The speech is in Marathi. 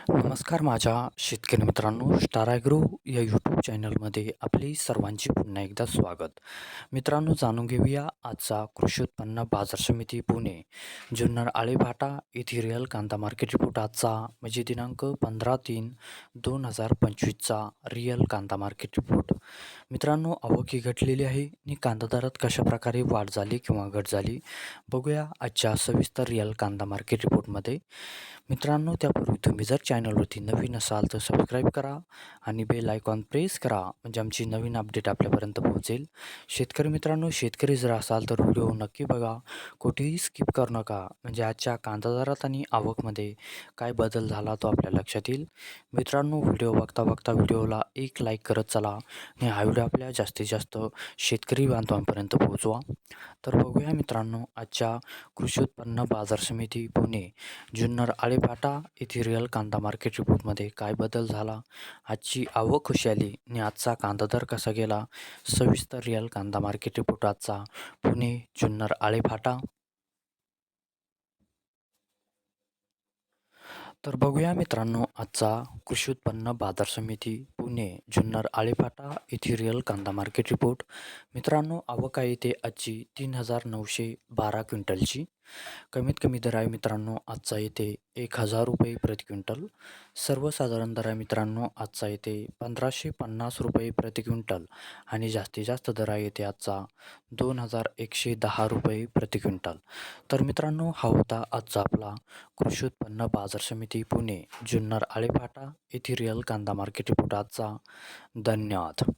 नमस्कार माझ्या शेतकरी मित्रांनो, स्टार ॲग्रो या यूट्यूब चॅनलमध्ये आपले सर्वांचे पुन्हा एकदा स्वागत. मित्रांनो, जाणून घेऊया आजचा कृषी उत्पन्न बाजार समिती पुणे जुन्नर आळेभाटा येथे रिअल कांदा मार्केट रिपोर्ट आजचा म्हणजे दिनांक 15/3/2025चा रिअल कांदा मार्केट रिपोर्ट. मित्रांनो, आवक ही घटलेली आहे आणि कांदा दरात कशाप्रकारे वाढ झाली किंवा घट झाली बघूया आजच्या सविस्तर रिअल कांदा मार्केट रिपोर्टमध्ये. मित्रांनो, त्यापूर्वी तुम्ही जर चॅनलवरती नवीन असाल तर सबस्क्राईब करा आणि बेल आयकॉन प्रेस करा, म्हणजे आमची नवीन अपडेट आपल्यापर्यंत पोहोचेल. शेतकरी मित्रांनो, शेतकरी जर असाल तर व्हिडिओ नक्की बघा, कुठेही स्किप करू नका, म्हणजे आजच्या कांदा दरात आणि आवकमध्ये काय बदल झाला तो आपल्या लक्षात येईल. मित्रांनो, व्हिडिओ बघता बघता व्हिडिओला एक लाईक करत चला आणि हा व्हिडिओ आपल्या जास्तीत जास्त शेतकरी बांधवांपर्यंत पोहोचवा. तर बघूया मित्रांनो, आजच्या कृषी उत्पन्न बाजार समिती पुणे जुन्नर आळेभाटा येथे रिअल कांदा मार्केट रिपोर्टमध्ये काय बदल झाला, आजची आवक कशी आली आणि आजचा कांदा दर कसा गेला, सविस्तर रिअल कांदा मार्केट रिपोर्ट आजचा पुणे जुन्नर आळेभाटा. तर बघूया मित्रांनो, आजचा कृषी उत्पन्न बाजार समिती पुणे जुन्नर आळेभाटा येथे रिअल कांदा मार्केट रिपोर्ट. मित्रांनो, आवक आहे इथे आजची 3,912 क्विंटलची. कमीत कमी दर आहे मित्रांनो आजचा येथे 1,000 रुपये प्रति क्विंटल. सर्वसाधारण दर आहे मित्रांनो आजचा येथे 1,550 रुपये प्रति क्विंटल आणि जास्तीत जास्त दर आहे येथे आजचा 2,110 रुपये प्रति क्विंटल. तर मित्रांनो, हा होता आजचा आपला कृषी उत्पन्न बाजार समिती पुणे जुन्नर आळेभाटा येथे रिअल कांदा मार्केट रिपोर्ट आजचा. धन्यवाद.